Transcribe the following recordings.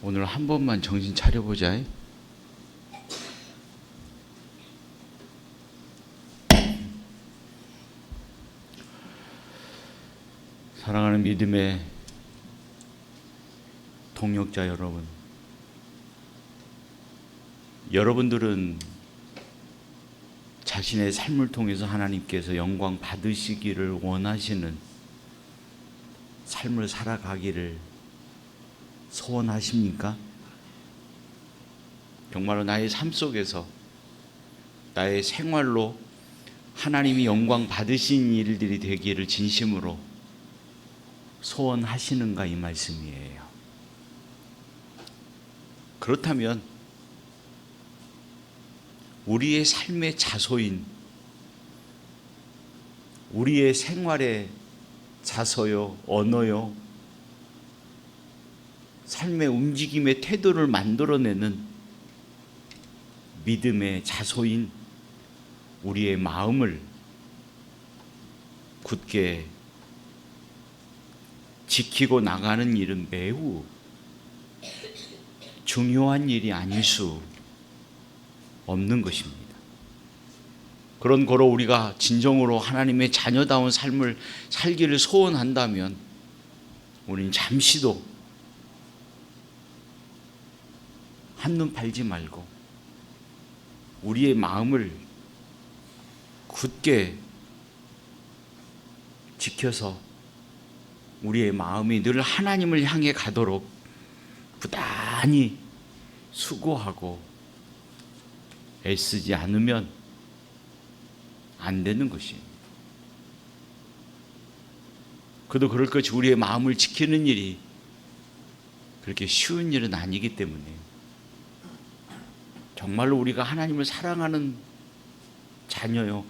오늘 한 번만 정신 차려보자. 사랑하는 믿음의 동역자 여러분, 여러분들은 자신의 삶을 통해서 하나님께서 영광 받으시기를 원하시는 삶을 살아가기를 소원하십니까? 정말로 나의 삶 속에서 나의 생활로 하나님이 영광 받으신 일들이 되기를 진심으로 소원하시는가, 이 말씀이에요. 그렇다면 우리의 삶의 자소인, 우리의 생활의 자서요, 언어요, 삶의 움직임의 태도를 만들어내는 믿음의 자소인 우리의 마음을 굳게 지키고 나가는 일은 매우 중요한 일이 아닐 수 없는 것입니다. 그런 거로 우리가 진정으로 하나님의 자녀다운 삶을 살기를 소원한다면 우리는 잠시도 한눈 팔지 말고 우리의 마음을 굳게 지켜서 우리의 마음이 늘 하나님을 향해 가도록 부단히 수고하고 애쓰지 않으면 안 되는 것입니다. 그도 그럴 것이 우리의 마음을 지키는 일이 그렇게 쉬운 일은 아니기 때문에 정말로 우리가 하나님을 사랑하는 자녀요,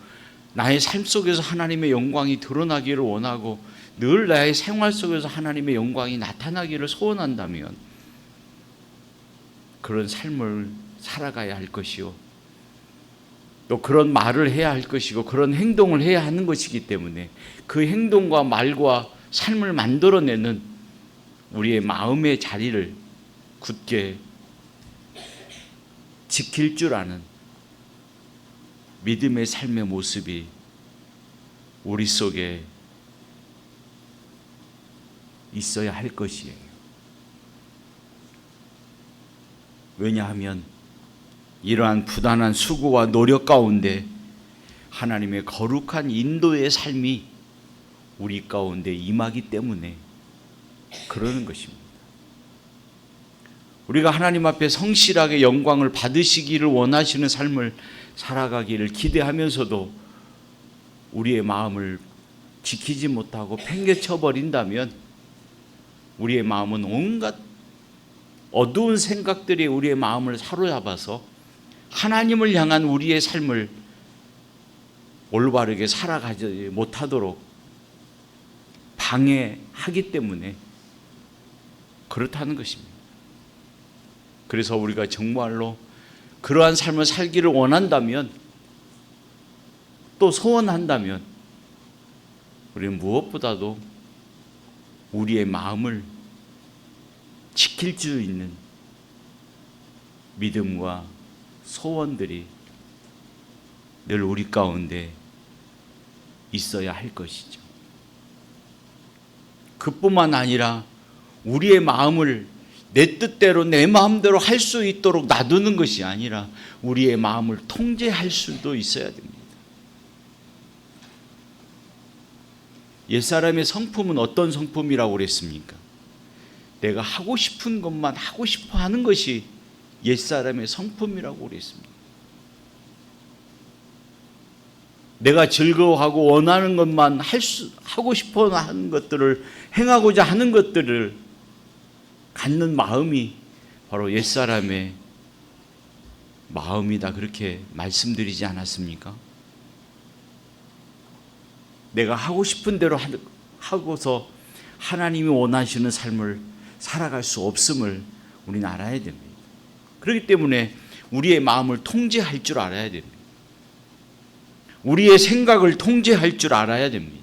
나의 삶 속에서 하나님의 영광이 드러나기를 원하고 늘 나의 생활 속에서 하나님의 영광이 나타나기를 소원한다면 그런 삶을 살아가야 할 것이요, 또 그런 말을 해야 할 것이고 그런 행동을 해야 하는 것이기 때문에 그 행동과 말과 삶을 만들어내는 우리의 마음의 자리를 굳게 지킬 줄 아는 믿음의 삶의 모습이 우리 속에 있어야 할 것이에요. 왜냐하면 이러한 부단한 수고와 노력 가운데 하나님의 거룩한 인도의 삶이 우리 가운데 임하기 때문에 그러는 것입니다. 우리가 하나님 앞에 성실하게 영광을 받으시기를 원하시는 삶을 살아가기를 기대하면서도 우리의 마음을 지키지 못하고 팽개쳐 버린다면 우리의 마음은 온갖 어두운 생각들이 우리의 마음을 사로잡아서 하나님을 향한 우리의 삶을 올바르게 살아가지 못하도록 방해하기 때문에 그렇다는 것입니다. 그래서 우리가 정말로 그러한 삶을 살기를 원한다면, 또 소원한다면 우리는 무엇보다도 우리의 마음을 지킬 수 있는 믿음과 소원들이 늘 우리 가운데 있어야 할 것이죠. 그뿐만 아니라 우리의 마음을 내 뜻대로 내 마음대로 할 수 있도록 놔두는 것이 아니라 우리의 마음을 통제할 수도 있어야 됩니다. 옛사람의 성품은 어떤 성품이라고 그랬습니까? 내가 하고 싶은 것만 하고 싶어 하는 것이 옛사람의 성품이라고 그랬습니다. 내가 즐거워하고 원하는 것만 하고 싶어 하는 것들을, 행하고자 하는 것들을 갖는 마음이 바로 옛사람의 마음이다, 그렇게 말씀드리지 않았습니까? 내가 하고 싶은 대로 하고서 하나님이 원하시는 삶을 살아갈 수 없음을 우리는 알아야 됩니다. 그렇기 때문에 우리의 마음을 통제할 줄 알아야 됩니다. 우리의 생각을 통제할 줄 알아야 됩니다.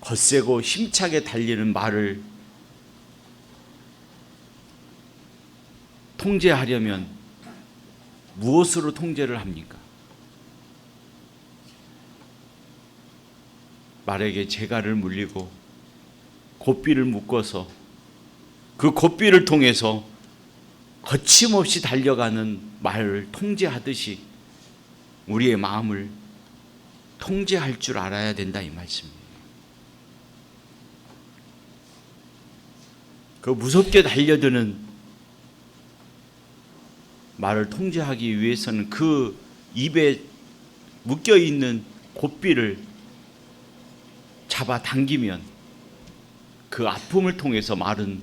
거세고 힘차게 달리는 말을 통제하려면 무엇으로 통제를 합니까? 말에게 재갈을 물리고 고삐를 묶어서 그 고삐를 통해서 거침없이 달려가는 말을 통제하듯이 우리의 마음을 통제할 줄 알아야 된다, 이 말씀이에요. 그 무섭게 달려드는 말을 통제하기 위해서는 그 입에 묶여있는 고삐를 잡아 당기면 그 아픔을 통해서 말은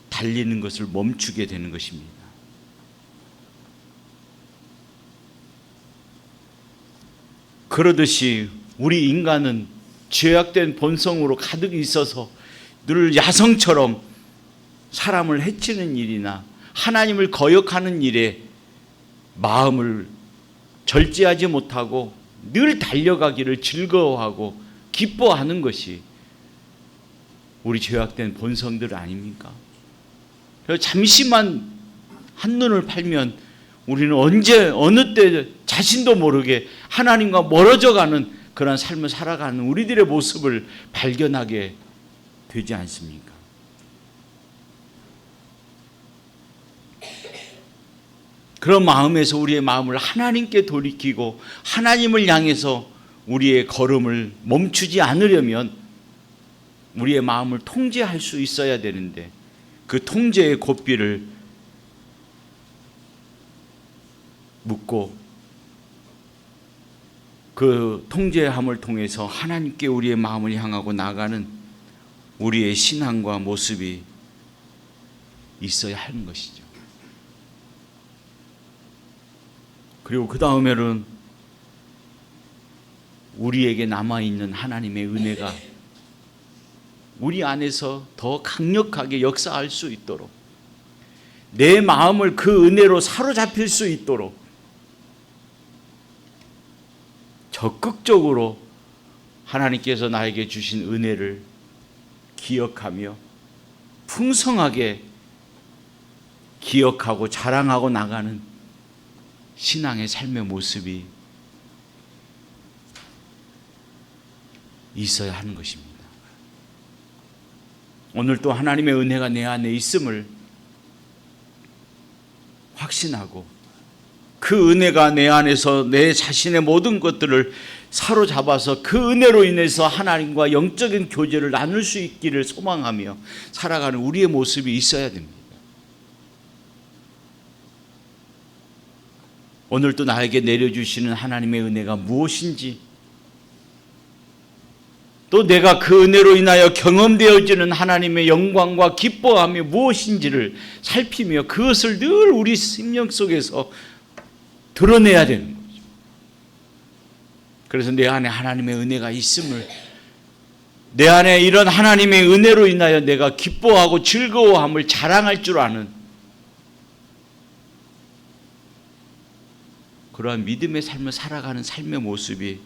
달리는 것을 멈추게 되는 것입니다. 그러듯이 우리 인간은 죄악된 본성으로 가득 있어서 늘 야성처럼 사람을 해치는 일이나 하나님을 거역하는 일에 마음을 절제하지 못하고 늘 달려가기를 즐거워하고 기뻐하는 것이 우리 죄악된 본성들 아닙니까? 잠시만 한눈을 팔면 우리는 언제 어느 때 자신도 모르게 하나님과 멀어져가는 그런 삶을 살아가는 우리들의 모습을 발견하게 되지 않습니까? 그런 마음에서 우리의 마음을 하나님께 돌이키고 하나님을 향해서 우리의 걸음을 멈추지 않으려면 우리의 마음을 통제할 수 있어야 되는데 그 통제의 고삐를 묶고 그 통제함을 통해서 하나님께 우리의 마음을 향하고 나가는 우리의 신앙과 모습이 있어야 하는 것이죠. 그리고 그 다음에는 우리에게 남아있는 하나님의 은혜가 우리 안에서 더 강력하게 역사할 수 있도록 내 마음을 그 은혜로 사로잡힐 수 있도록 적극적으로 하나님께서 나에게 주신 은혜를 기억하며 풍성하게 기억하고 자랑하고 나가는 신앙의 삶의 모습이 있어야 하는 것입니다. 오늘 또 하나님의 은혜가 내 안에 있음을 확신하고 그 은혜가 내 안에서 내 자신의 모든 것들을 사로잡아서 그 은혜로 인해서 하나님과 영적인 교제를 나눌 수 있기를 소망하며 살아가는 우리의 모습이 있어야 됩니다. 오늘 또 나에게 내려주시는 하나님의 은혜가 무엇인지 또 내가 그 은혜로 인하여 경험되어지는 하나님의 영광과 기뻐함이 무엇인지를 살피며 그것을 늘 우리 심령 속에서 드러내야 되는 거죠. 그래서 내 안에 하나님의 은혜가 있음을, 내 안에 이런 하나님의 은혜로 인하여 내가 기뻐하고 즐거워함을 자랑할 줄 아는 그러한 믿음의 삶을 살아가는 삶의 모습이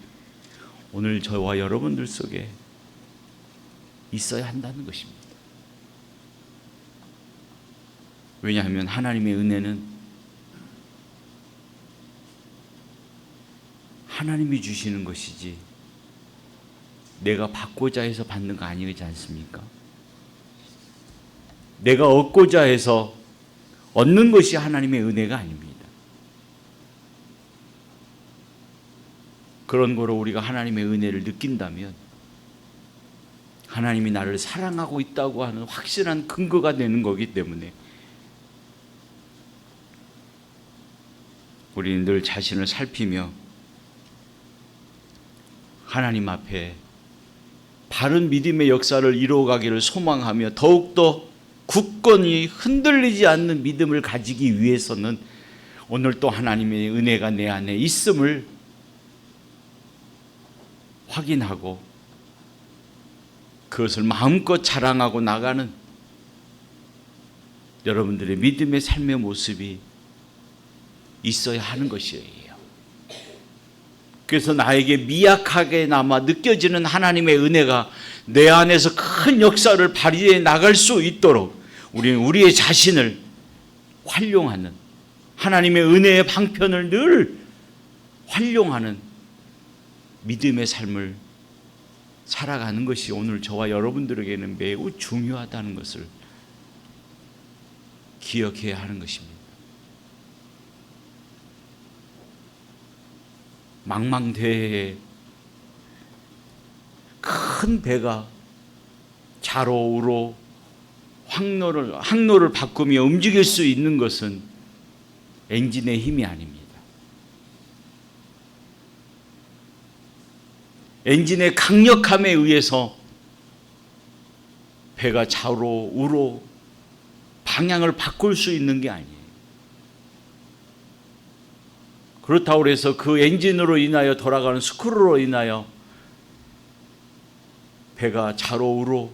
오늘 저와 여러분들 속에 있어야 한다는 것입니다. 왜냐하면 하나님의 은혜는 하나님이 주시는 것이지 내가 받고자 해서 받는 거 아니지 않습니까? 내가 얻고자 해서 얻는 것이 하나님의 은혜가 아닙니다. 그런 거로 우리가 하나님의 은혜를 느낀다면 하나님이 나를 사랑하고 있다고 하는 확실한 근거가 되는 거기 때문에 우리는 늘 자신을 살피며 하나님 앞에 바른 믿음의 역사를 이루어가기를 소망하며 더욱더 굳건히 흔들리지 않는 믿음을 가지기 위해서는 오늘 또 하나님의 은혜가 내 안에 있음을 확인하고 그것을 마음껏 자랑하고 나가는 여러분들의 믿음의 삶의 모습이 있어야 하는 것이에요. 그래서 나에게 미약하게나마 느껴지는 하나님의 은혜가 내 안에서 큰 역사를 발휘해 나갈 수 있도록 우리는 우리의 자신을 활용하는, 하나님의 은혜의 방편을 늘 활용하는 믿음의 삶을 살아가는 것이 오늘 저와 여러분들에게는 매우 중요하다는 것을 기억해야 하는 것입니다. 망망대해에 큰 배가 좌로 우로 항로를 바꾸며 움직일 수 있는 것은 엔진의 힘이 아닙니다. 엔진의 강력함에 의해서 배가 좌로 우로 방향을 바꿀 수 있는 게 아니에요. 그렇다고 해서 그 엔진으로 인하여 돌아가는 스크루로 인하여 배가 좌로 우로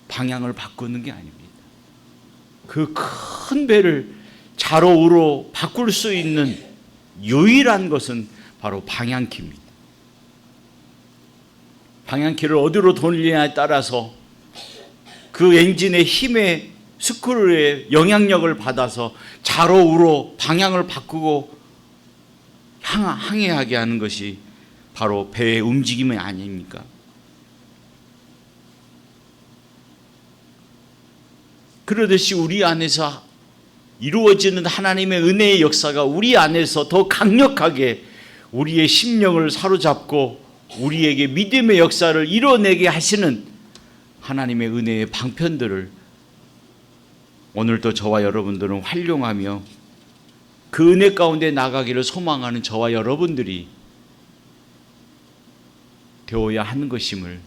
방향을 바꾸는 게 아닙니다. 그 큰 배를 좌로 우로 바꿀 수 있는 유일한 것은 바로 방향키입니다. 방향키를 어디로 돌리냐에 따라서 그 엔진의 힘에 스크루의 영향력을 받아서 좌로 우로 방향을 바꾸고 항해하게 하는 것이 바로 배의 움직임이 아닙니까? 그러듯이 우리 안에서 이루어지는 하나님의 은혜의 역사가 우리 안에서 더 강력하게 우리의 심령을 사로잡고 우리에게 믿음의 역사를 이뤄내게 하시는 하나님의 은혜의 방편들을 오늘도 저와 여러분들은 활용하며 그 은혜 가운데 나가기를 소망하는 저와 여러분들이 되어야 하는 것임을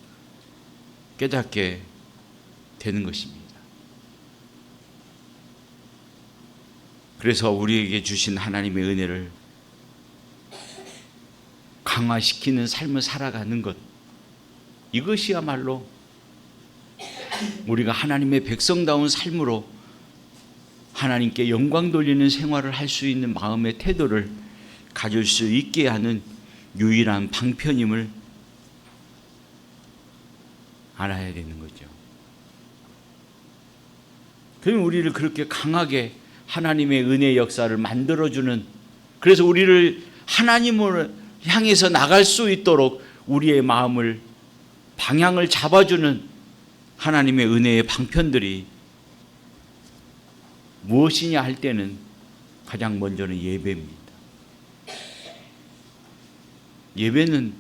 깨닫게 되는 것입니다. 그래서 우리에게 주신 하나님의 은혜를 강화시키는 삶을 살아가는 것, 이것이야말로 우리가 하나님의 백성다운 삶으로 하나님께 영광 돌리는 생활을 할 수 있는 마음의 태도를 가질 수 있게 하는 유일한 방편임을 알아야 되는 거죠. 그럼 우리를 그렇게 강하게 하나님의 은혜의 역사를 만들어주는, 그래서 우리를 하나님을 향해서 나갈 수 있도록 우리의 마음을 방향을 잡아주는 하나님의 은혜의 방편들이 무엇이냐 할 때는 가장 먼저는 예배입니다. 예배는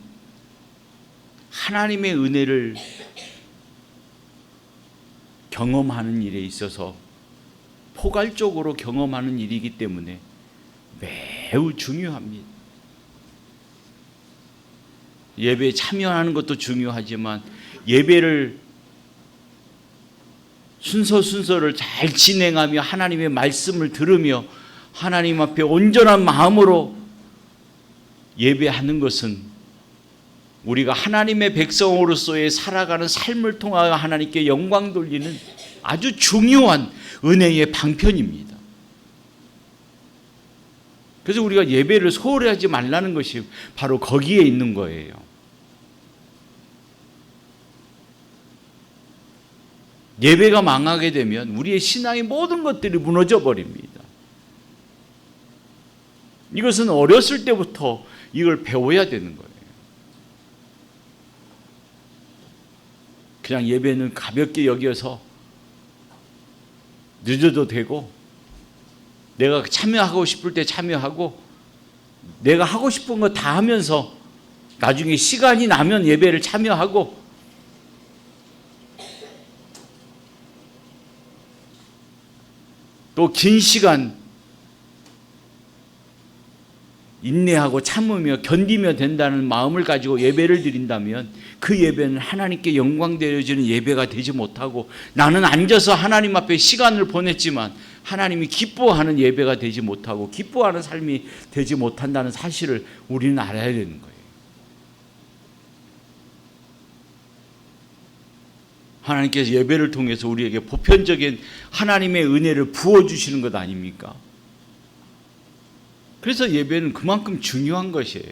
하나님의 은혜를 경험하는 일에 있어서 포괄적으로 경험하는 일이기 때문에 매우 중요합니다. 예배에 참여하는 것도 중요하지만 예배를 순서를 잘 진행하며 하나님의 말씀을 들으며 하나님 앞에 온전한 마음으로 예배하는 것은 우리가 하나님의 백성으로서의 살아가는 삶을 통하여 하나님께 영광 돌리는 아주 중요한 은혜의 방편입니다. 그래서 우리가 예배를 소홀히 하지 말라는 것이 바로 거기에 있는 거예요. 예배가 망하게 되면 우리의 신앙의 모든 것들이 무너져 버립니다. 이것은 어렸을 때부터 이걸 배워야 되는 거예요. 그냥 예배는 가볍게 여겨서 늦어도 되고 내가 참여하고 싶을 때 참여하고 내가 하고 싶은 거 다 하면서 나중에 시간이 나면 예배를 참여하고 또 긴 시간 인내하고 참으며 견디며 된다는 마음을 가지고 예배를 드린다면 그 예배는 하나님께 영광 되어지는 예배가 되지 못하고 나는 앉아서 하나님 앞에 시간을 보냈지만 하나님이 기뻐하는 예배가 되지 못하고 기뻐하는 삶이 되지 못한다는 사실을 우리는 알아야 되는 거예요. 하나님께서 예배를 통해서 우리에게 보편적인 하나님의 은혜를 부어주시는 것 아닙니까? 그래서 예배는 그만큼 중요한 것이에요.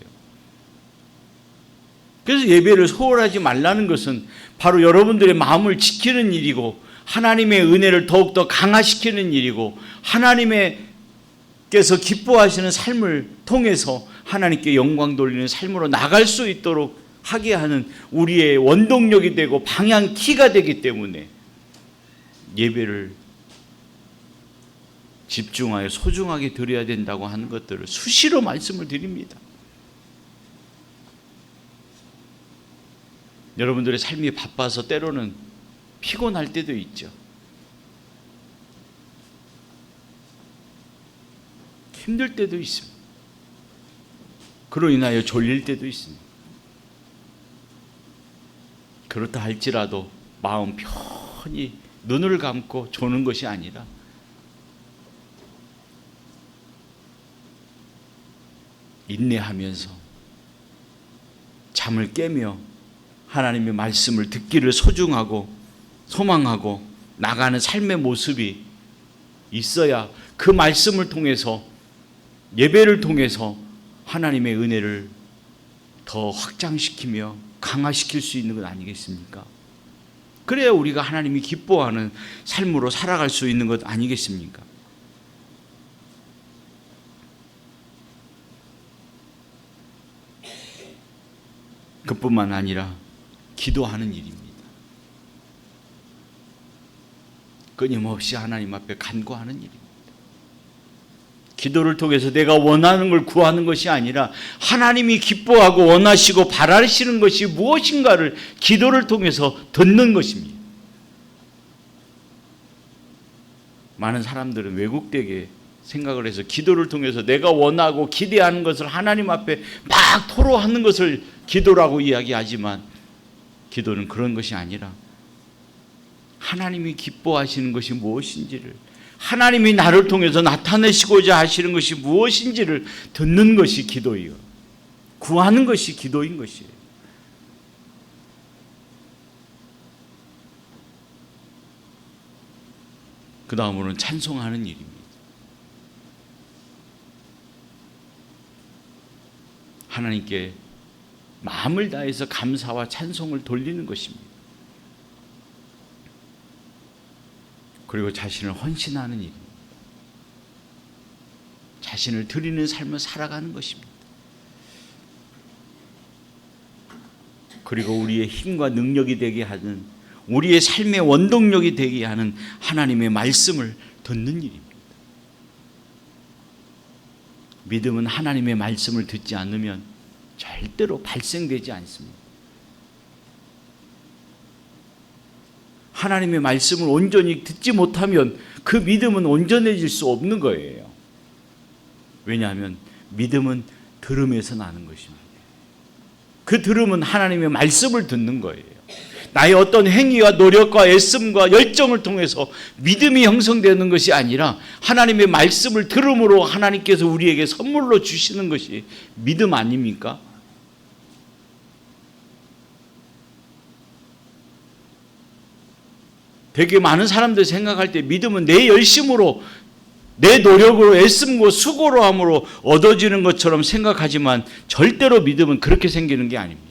그래서 예배를 소홀하지 말라는 것은 바로 여러분들의 마음을 지키는 일이고 하나님의 은혜를 더욱더 강화시키는 일이고 하나님께서 기뻐하시는 삶을 통해서 하나님께 영광 돌리는 삶으로 나갈 수 있도록 하게 하는 우리의 원동력이 되고 방향키가 되기 때문에 예배를 집중하여 소중하게 드려야 된다고 하는 것들을 수시로 말씀을 드립니다. 여러분들의 삶이 바빠서 때로는 피곤할 때도 있죠. 힘들 때도 있습니다. 그로 인하여 졸릴 때도 있습니다. 그렇다 할지라도 마음 편히 눈을 감고 조는 것이 아니라 인내하면서 잠을 깨며 하나님의 말씀을 듣기를 소중하고 소망하고 나가는 삶의 모습이 있어야 그 말씀을 통해서 예배를 통해서 하나님의 은혜를 더 확장시키며 강화시킬 수 있는 것 아니겠습니까? 그래야 우리가 하나님이 기뻐하는 삶으로 살아갈 수 있는 것 아니겠습니까? 그뿐만 아니라 기도하는 일입니다. 끊임없이 하나님 앞에 간구하는 일입니다. 기도를 통해서 내가 원하는 걸 구하는 것이 아니라 하나님이 기뻐하고 원하시고 바라시는 것이 무엇인가를 기도를 통해서 듣는 것입니다. 많은 사람들은 왜곡되게 생각을 해서 기도를 통해서 내가 원하고 기대하는 것을 하나님 앞에 막 토로하는 것을 기도라고 이야기하지만 기도는 그런 것이 아니라 하나님이 기뻐하시는 것이 무엇인지를, 하나님이 나를 통해서 나타내시고자 하시는 것이 무엇인지를 듣는 것이 기도이요, 구하는 것이 기도인 것이에요. 그 다음으로는 찬송하는 일입니다. 하나님께 마음을 다해서 감사와 찬송을 돌리는 것입니다. 그리고 자신을 헌신하는 일입니다. 자신을 드리는 삶을 살아가는 것입니다. 그리고 우리의 힘과 능력이 되게 하는, 우리의 삶의 원동력이 되게 하는 하나님의 말씀을 듣는 일입니다. 믿음은 하나님의 말씀을 듣지 않으면 절대로 발생되지 않습니다. 하나님의 말씀을 온전히 듣지 못하면 그 믿음은 온전해질 수 없는 거예요. 왜냐하면 믿음은 들음에서 나는 것입니다. 그 들음은 하나님의 말씀을 듣는 거예요. 나의 어떤 행위와 노력과 애씀과 열정을 통해서 믿음이 형성되는 것이 아니라 하나님의 말씀을 들음으로 하나님께서 우리에게 선물로 주시는 것이 믿음 아닙니까? 되게 많은 사람들이 생각할 때 믿음은 내 열심으로, 내 노력으로, 애씀고 수고로 함으로 얻어지는 것처럼 생각하지만 절대로 믿음은 그렇게 생기는 게 아닙니다.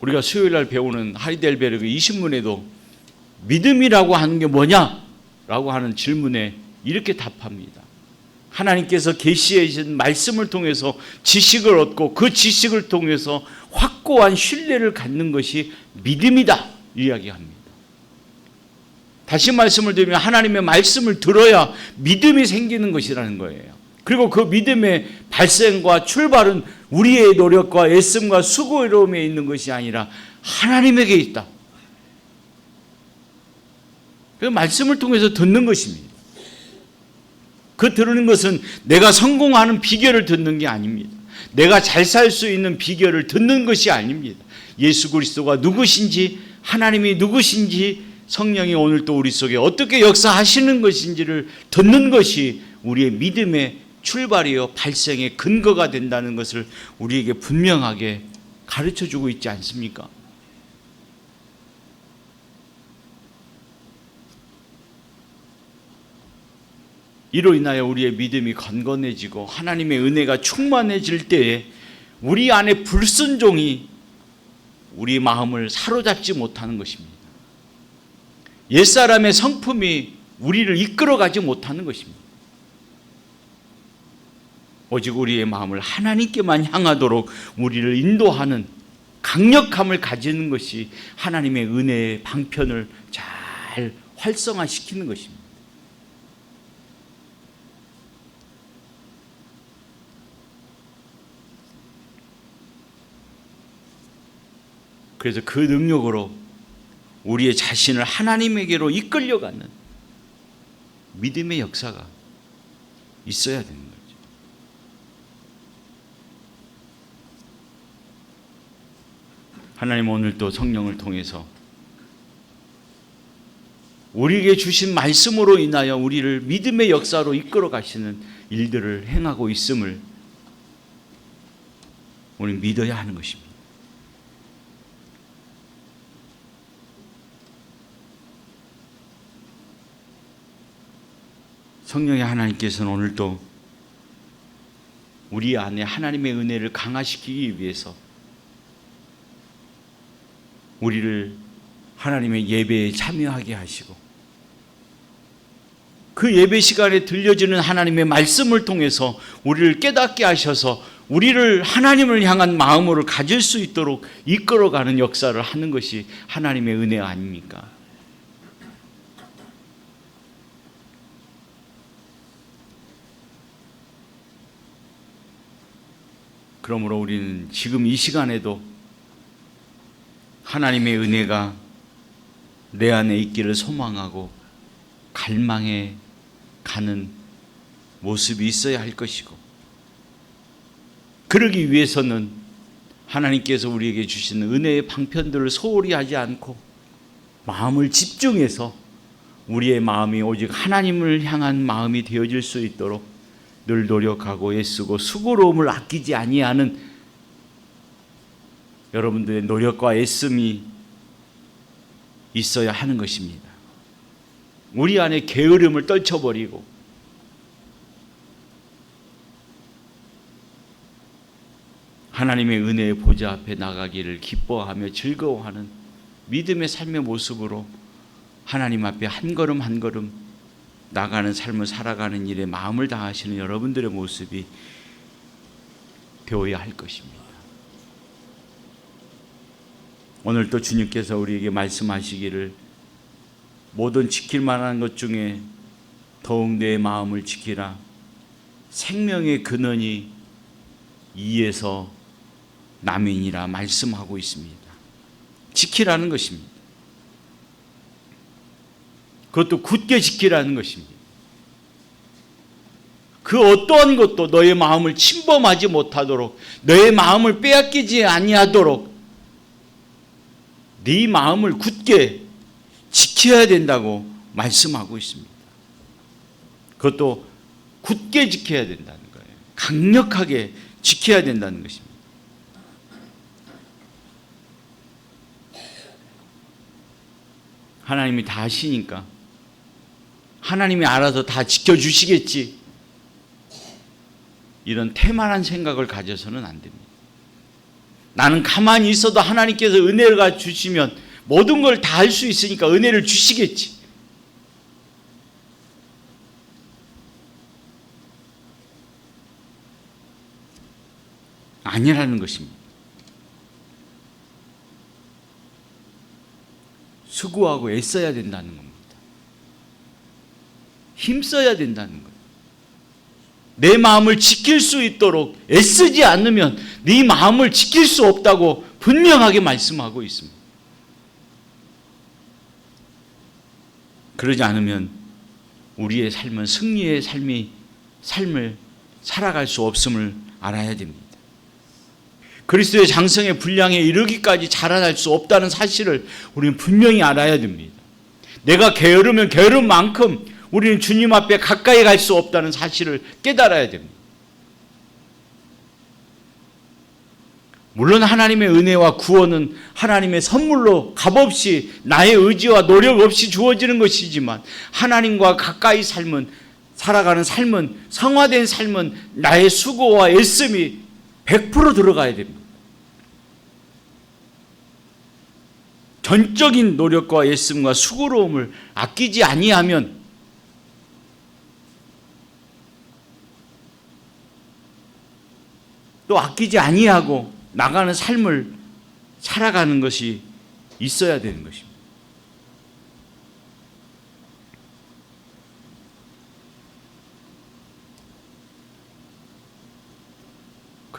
우리가 수요일 날 배우는 하이델베르그 20문에도 믿음이라고 하는 게 뭐냐라고 하는 질문에 이렇게 답합니다. 하나님께서 계시해 주신 말씀을 통해서 지식을 얻고 그 지식을 통해서 확고한 신뢰를 갖는 것이 믿음이다 이야기합니다. 다시 말씀을 드리면 하나님의 말씀을 들어야 믿음이 생기는 것이라는 거예요. 그리고 그 믿음의 발생과 출발은 우리의 노력과 애씀과 수고로움에 있는 것이 아니라 하나님에게 있다. 그 말씀을 통해서 듣는 것입니다. 그 들으는 것은 내가 성공하는 비결을 듣는 게 아닙니다. 내가 잘 살 수 있는 비결을 듣는 것이 아닙니다. 예수 그리스도가 누구신지, 하나님이 누구신지, 성령이 오늘 또 우리 속에 어떻게 역사하시는 것인지를 듣는 것이 우리의 믿음의 출발이요 발생의 근거가 된다는 것을 우리에게 분명하게 가르쳐주고 있지 않습니까? 이로 인하여 우리의 믿음이 건건해지고 하나님의 은혜가 충만해질 때에 우리 안에 불순종이 우리 마음을 사로잡지 못하는 것입니다. 옛사람의 성품이 우리를 이끌어가지 못하는 것입니다. 오직 우리의 마음을 하나님께만 향하도록 우리를 인도하는 강력함을 가지는 것이 하나님의 은혜의 방편을 잘 활성화시키는 것입니다. 그래서 그 능력으로 우리의 자신을 하나님에게로 이끌려가는 믿음의 역사가 있어야 되는 거죠. 하나님 오늘도 성령을 통해서 우리에게 주신 말씀으로 인하여 우리를 믿음의 역사로 이끌어 가시는 일들을 행하고 있음을 우리는 믿어야 하는 것입니다. 성령의 하나님께서는 오늘도 우리 안에 하나님의 은혜를 강화시키기 위해서 우리를 하나님의 예배에 참여하게 하시고 그 예배 시간에 들려지는 하나님의 말씀을 통해서 우리를 깨닫게 하셔서 우리를 하나님을 향한 마음으로 가질 수 있도록 이끌어가는 역사를 하는 것이 하나님의 은혜 아닙니까? 그러므로 우리는 지금 이 시간에도 하나님의 은혜가 내 안에 있기를 소망하고 갈망해 가는 모습이 있어야 할 것이고, 그러기 위해서는 하나님께서 우리에게 주시는 은혜의 방편들을 소홀히 하지 않고 마음을 집중해서 우리의 마음이 오직 하나님을 향한 마음이 되어질 수 있도록 늘 노력하고 애쓰고 수고로움을 아끼지 아니하는 여러분들의 노력과 애씀이 있어야 하는 것입니다. 우리 안에 게으름을 떨쳐버리고 하나님의 은혜의 보좌 앞에 나가기를 기뻐하며 즐거워하는 믿음의 삶의 모습으로 하나님 앞에 한 걸음 한 걸음 나가는 삶을 살아가는 일에 마음을 다하시는 여러분들의 모습이 되어야 할 것입니다. 오늘 또 주님께서 우리에게 말씀하시기를 모든 지킬 만한 것 중에 더욱 내 마음을 지키라. 생명의 근원이 이에서 남이니라 말씀하고 있습니다. 지키라는 것입니다. 그것도 굳게 지키라는 것입니다. 그 어떠한 것도 너의 마음을 침범하지 못하도록, 너의 마음을 빼앗기지 아니하도록 네 마음을 굳게 지켜야 된다고 말씀하고 있습니다. 그것도 굳게 지켜야 된다는 거예요. 강력하게 지켜야 된다는 것입니다. 하나님이 다 하시니까 하나님이 알아서 다 지켜주시겠지, 이런 태만한 생각을 가져서는 안 됩니다. 나는 가만히 있어도 하나님께서 은혜를 주시면 모든 걸 다 할 수 있으니까 은혜를 주시겠지, 아니라는 것입니다. 수고하고 애써야 된다는 겁니다. 힘써야 된다는 거예요. 내 마음을 지킬 수 있도록 애쓰지 않으면 네 마음을 지킬 수 없다고 분명하게 말씀하고 있습니다. 그러지 않으면 우리의 삶은 승리의 삶을 살아갈 수 없음을 알아야 됩니다. 그리스도의 장성의 분량에 이르기까지 자라날 수 없다는 사실을 우리는 분명히 알아야 됩니다. 내가 게으르면 게으른 만큼 우리는 주님 앞에 가까이 갈 수 없다는 사실을 깨달아야 됩니다. 물론 하나님의 은혜와 구원은 하나님의 선물로 값없이 나의 의지와 노력 없이 주어지는 것이지만, 하나님과 가까이 삶은 살아가는 삶은, 성화된 삶은 나의 수고와 애씀이 100% 들어가야 됩니다. 전적인 노력과 애씀과 수고로움을 아끼지 아니하면 또 아끼지 아니하고 나가는 삶을 살아가는 것이 있어야 되는 것입니다.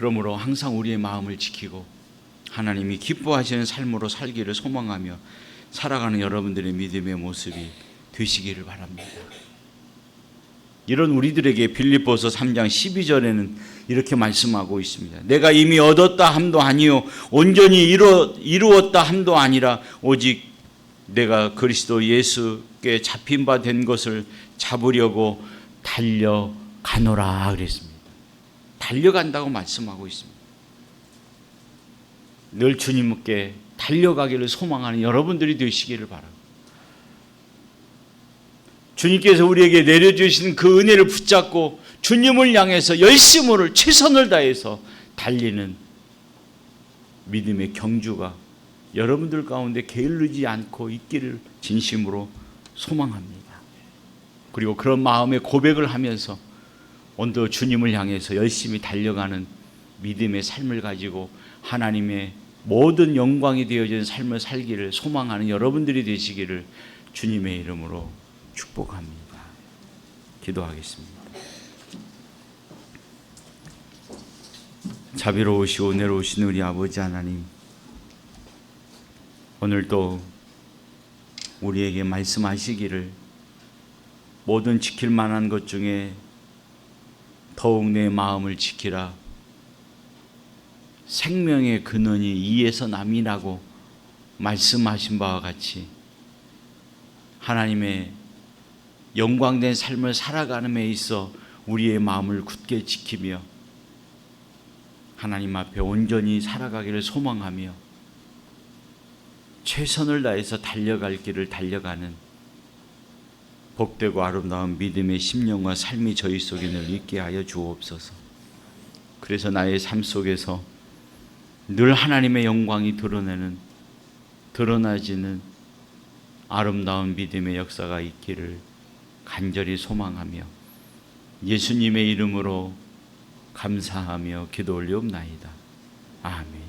그러므로 항상 우리의 마음을 지키고 하나님이 기뻐하시는 삶으로 살기를 소망하며 살아가는 여러분들의 믿음의 모습이 되시기를 바랍니다. 이런 우리들에게 빌립보서 3장 12절에는 이렇게 말씀하고 있습니다. 내가 이미 얻었다 함도 아니요 온전히 이루었다 함도 아니라 오직 내가 그리스도 예수께 잡힌 바 된 것을 잡으려고 달려가노라 그랬습니다. 달려간다고 말씀하고 있습니다. 늘 주님께 달려가기를 소망하는 여러분들이 되시기를 바랍니다. 주님께서 우리에게 내려주신 그 은혜를 붙잡고 주님을 향해서 열심으로 최선을 다해서 달리는 믿음의 경주가 여러분들 가운데 게을르지 않고 있기를 진심으로 소망합니다. 그리고 그런 마음의 고백을 하면서 오늘도 주님을 향해서 열심히 달려가는 믿음의 삶을 가지고 하나님의 모든 영광이 되어진 삶을 살기를 소망하는 여러분들이 되시기를 주님의 이름으로 축복합니다. 기도하겠습니다. 자비로우시고 은혜로우신 우리 아버지 하나님, 오늘도 우리에게 말씀하시기를 모든 지킬 만한 것 중에 더욱 내 마음을 지키라. 생명의 근원이 이에서 남이라고 말씀하신 바와 같이 하나님의 영광된 삶을 살아가는 데 있어 우리의 마음을 굳게 지키며 하나님 앞에 온전히 살아가기를 소망하며 최선을 다해서 달려갈 길을 달려가는 복되고 아름다운 믿음의 심령과 삶이 저희 속에 늘 있게 하여 주옵소서. 그래서 나의 삶 속에서 늘 하나님의 영광이 드러나지는 아름다운 믿음의 역사가 있기를 간절히 소망하며 예수님의 이름으로 감사하며 기도 올리옵나이다. 아멘.